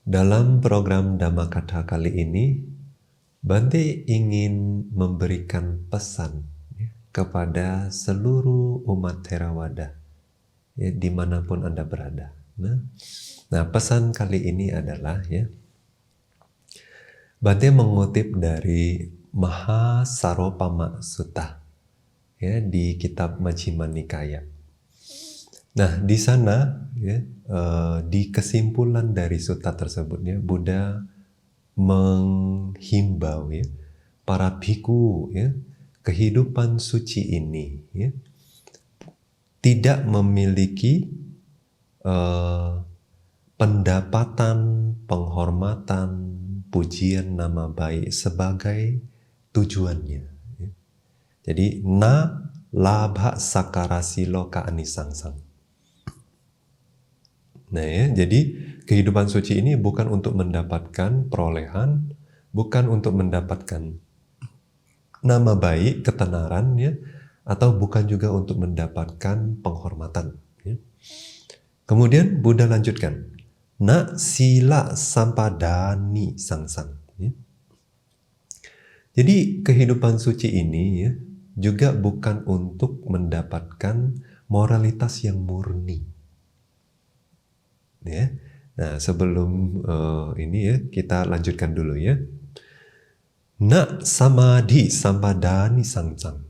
Dalam program Dhammakatha kali ini, Bante ingin memberikan pesan kepada seluruh umat Theravada, dimanapun Anda berada. Nah, pesan kali ini adalah Bante mengutip dari Mahasaropama Sutta di kitab Majjhima Nikaya. Nah, di sana di kesimpulan dari sutta tersebut Buddha menghimbau para bhikkhu kehidupan suci ini tidak memiliki pendapatan, penghormatan, pujian, nama baik sebagai tujuannya. Jadi na labha sakarasilo ka anisangsang. Nah jadi kehidupan suci ini bukan untuk mendapatkan perolehan, bukan untuk mendapatkan nama baik, ketenaran atau bukan juga untuk mendapatkan penghormatan. Kemudian Buddha lanjutkan, na sila sampadani sangsang. Jadi kehidupan suci ini juga bukan untuk mendapatkan moralitas yang murni. Nah, sebelum ini kita lanjutkan dulu Na samadhi sampadani sangsang.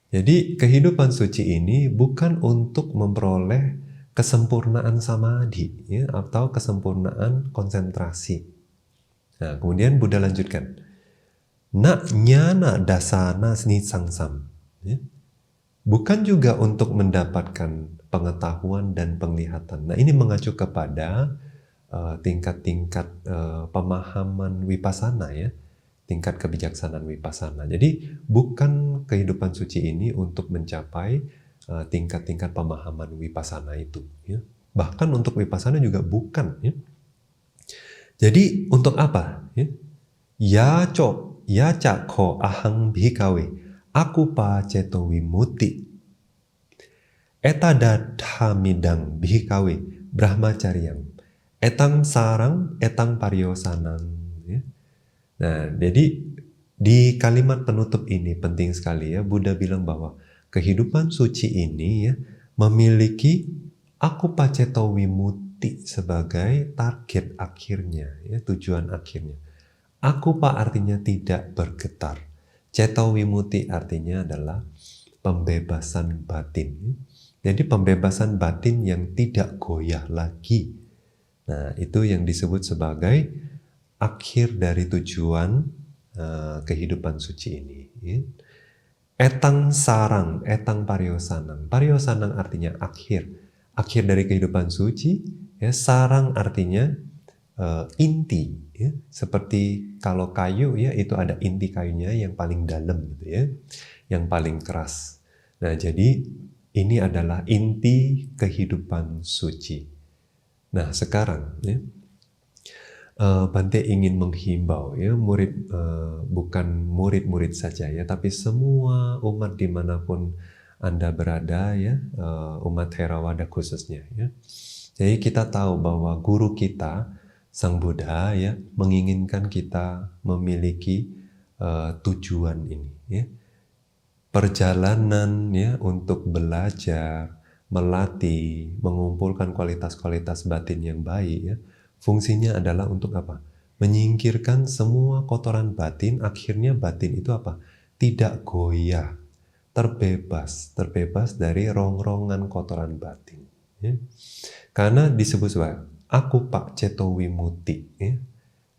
Jadi kehidupan suci ini bukan untuk memperoleh kesempurnaan samadhi atau kesempurnaan konsentrasi. Nah, kemudian Buddha lanjutkan. Na nyana dasana nisangsam. Bukan juga untuk mendapatkan pengetahuan dan penglihatan. Nah, ini mengacu kepada tingkat-tingkat pemahaman vipassana tingkat kebijaksanaan vipassana. Jadi bukan kehidupan suci ini untuk mencapai tingkat-tingkat pemahaman vipassana itu. Bahkan untuk vipassana juga bukan. Jadi untuk apa? Ya cakho ahang bhikawe aku pa ceto wimuti etadadhamidang bhikawe brahmacaryang etang sarang etang paryosanang. Nah, jadi di kalimat penutup ini penting sekali Buddha bilang bahwa kehidupan suci ini memiliki aku paceto wimuti sebagai target akhirnya, tujuan akhirnya. Aku pa artinya tidak bergetar. Ceto wimuti artinya adalah pembebasan batin. Jadi pembebasan batin yang tidak goyah lagi. Nah, itu yang disebut sebagai akhir dari tujuan kehidupan suci ini. Etang sarang, etang paryosanang. Paryosanang artinya akhir. Akhir dari kehidupan suci. Sarang artinya inti. Seperti kalau kayu itu ada inti kayunya yang paling dalam gitu yang paling keras. Nah, jadi ini adalah inti kehidupan suci. Nah, sekarang Bante ingin menghimbau bukan murid-murid saja tapi semua umat dimanapun Anda berada umat Theravada khususnya Jadi kita tahu bahwa guru kita Sang Buddha menginginkan kita memiliki tujuan ini perjalanan untuk belajar, melatih, mengumpulkan kualitas-kualitas batin yang baik fungsinya adalah untuk apa? Menyingkirkan semua kotoran batin, akhirnya batin itu apa? Tidak goyah, terbebas dari rongrongan kotoran batin. Karena disebut sebagai aku pak ceto wimuti.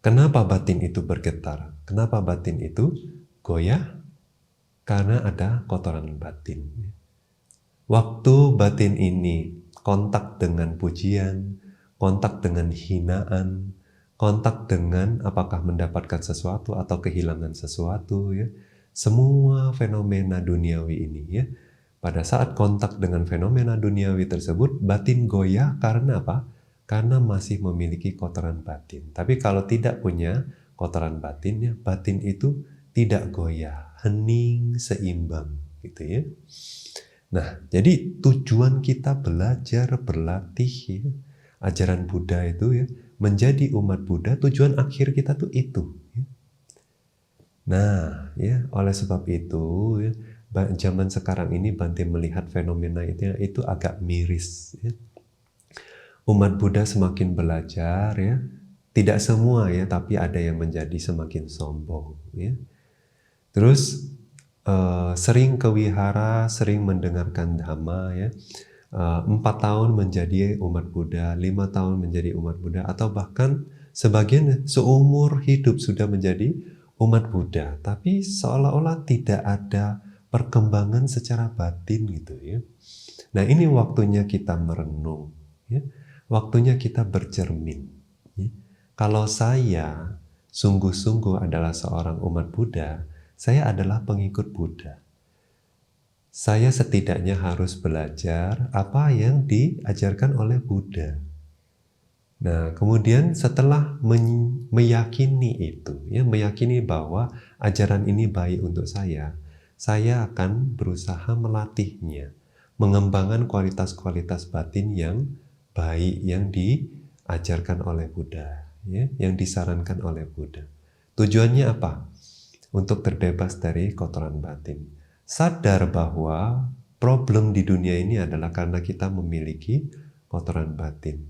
Kenapa batin itu bergetar? Kenapa batin itu goyah? Karena ada kotoran batin. Waktu batin ini kontak dengan pujian, kontak dengan hinaan, kontak dengan apakah mendapatkan sesuatu atau kehilangan sesuatu semua fenomena duniawi ini pada saat kontak dengan fenomena duniawi tersebut batin goyah karena apa? Karena masih memiliki kotoran batin. Tapi kalau tidak punya kotoran batin batin itu tidak goyah, hening, seimbang gitu Nah, jadi tujuan kita belajar, berlatih ajaran Buddha itu menjadi umat Buddha, tujuan akhir kita tuh itu. Nah, ya, oleh sebab itu, ya, zaman sekarang ini Bante melihat fenomena itu agak miris. Ya. Umat Buddha semakin belajar, ya, tidak semua ya, tapi ada yang menjadi semakin sombong. Ya. Terus sering ke wihara, sering mendengarkan dhamma, ya. 4 tahun menjadi umat Buddha, 5 tahun menjadi umat Buddha, atau bahkan sebagian seumur hidup sudah menjadi umat Buddha, tapi seolah-olah tidak ada perkembangan secara batin gitu ya. Nah, ini waktunya kita merenung, ya. Waktunya kita bercermin. Ya. Kalau saya sungguh-sungguh adalah seorang umat Buddha, saya adalah pengikut Buddha. Saya setidaknya harus belajar apa yang diajarkan oleh Buddha. Nah, kemudian setelah meyakini itu, ya, meyakini bahwa ajaran ini baik untuk saya akan berusaha melatihnya, mengembangkan kualitas-kualitas batin yang baik yang diajarkan oleh Buddha, ya, yang disarankan oleh Buddha. Tujuannya apa? Untuk terbebas dari kotoran batin. Sadar bahwa problem di dunia ini adalah karena kita memiliki kotoran batin.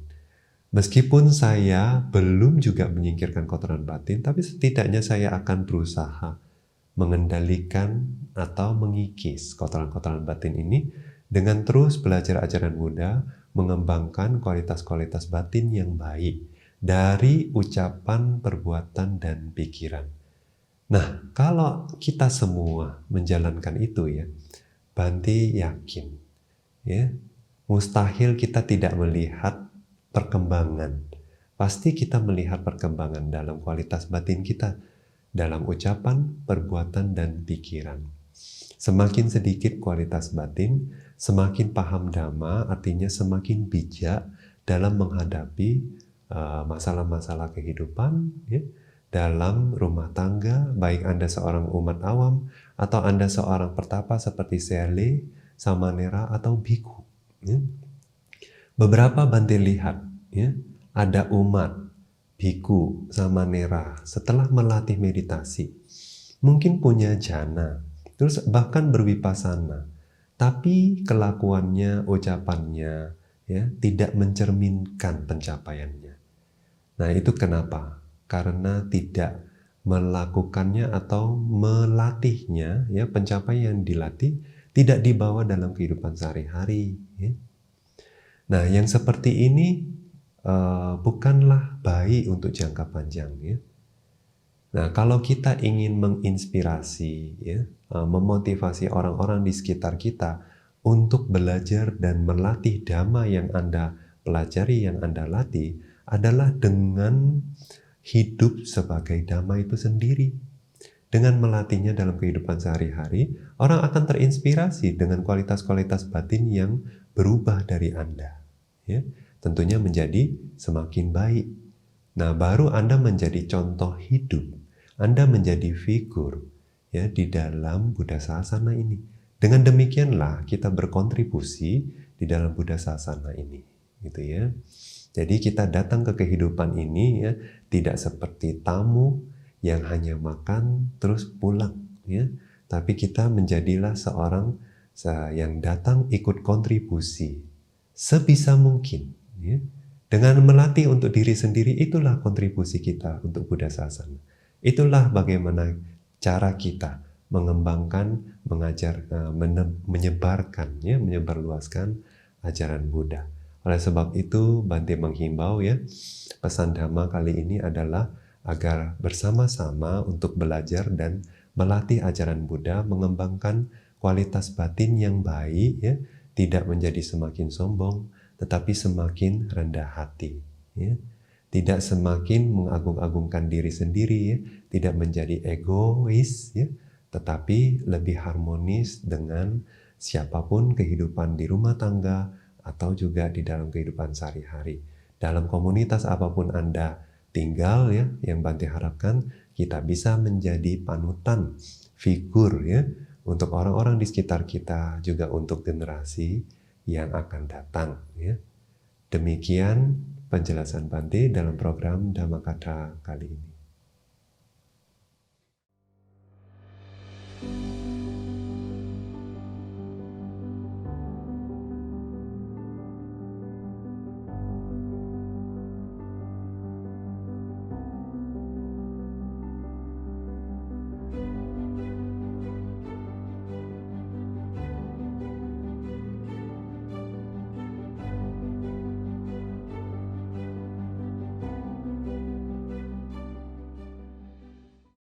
Meskipun saya belum juga menyingkirkan kotoran batin, tapi setidaknya saya akan berusaha mengendalikan atau mengikis kotoran-kotoran batin ini dengan terus belajar ajaran Buddha, mengembangkan kualitas-kualitas batin yang baik dari ucapan, perbuatan, dan pikiran. Nah, kalau kita semua menjalankan itu ya, Bante yakin, ya, mustahil kita tidak melihat perkembangan. Pasti kita melihat perkembangan dalam kualitas batin kita, dalam ucapan, perbuatan, dan pikiran. Semakin sedikit kualitas batin, semakin paham dhamma, artinya semakin bijak dalam menghadapi masalah-masalah kehidupan, ya, dalam rumah tangga, baik Anda seorang umat awam atau Anda seorang pertapa seperti Serle, Samanera, atau Bhikkhu. Ya. Beberapa Bante lihat, ya, ada umat Bhikkhu, Samanera setelah melatih meditasi, mungkin punya jhana, terus bahkan berwipasana, tapi kelakuannya, ucapannya, ya, tidak mencerminkan pencapaiannya. Nah, itu kenapa? Karena tidak melakukannya atau melatihnya, ya, pencapaian yang dilatih tidak dibawa dalam kehidupan sehari-hari. Ya. Nah, yang seperti ini bukanlah baik untuk jangka panjang. Ya. Nah, kalau kita ingin menginspirasi, ya, memotivasi orang-orang di sekitar kita untuk belajar dan melatih dhamma yang Anda pelajari, yang Anda latih, adalah dengan hidup sebagai dhamma itu sendiri. Dengan melatihnya dalam kehidupan sehari-hari, orang akan terinspirasi dengan kualitas-kualitas batin yang berubah dari Anda. Ya, tentunya menjadi semakin baik. Nah, baru Anda menjadi contoh hidup. Anda menjadi figur, ya, di dalam Buddha Sasana ini. Dengan demikianlah kita berkontribusi di dalam Buddha Sasana ini, gitu ya. Jadi kita datang ke kehidupan ini, ya, tidak seperti tamu yang hanya makan terus pulang, ya. Tapi kita menjadilah seorang yang datang ikut kontribusi sebisa mungkin, ya. Dengan melatih untuk diri sendiri, itulah kontribusi kita untuk Buddha Sasana. Itulah bagaimana cara kita mengembangkan, mengajar, menyebarkan, ya, menyebarluaskan ajaran Buddha. Oleh sebab itu, Bante menghimbau, ya, pesan Dhamma kali ini adalah agar bersama-sama untuk belajar dan melatih ajaran Buddha, mengembangkan kualitas batin yang baik, ya, tidak menjadi semakin sombong, tetapi semakin rendah hati, ya. Tidak semakin mengagung-agungkan diri sendiri, ya, tidak menjadi egois, ya, tetapi lebih harmonis dengan siapapun kehidupan di rumah tangga atau juga di dalam kehidupan sehari-hari. Dalam komunitas apapun Anda tinggal, ya, yang Bante harapkan kita bisa menjadi panutan, figur, ya, untuk orang-orang di sekitar kita, juga untuk generasi yang akan datang, ya. Demikian penjelasan Bante dalam program Dhammakatha kali ini.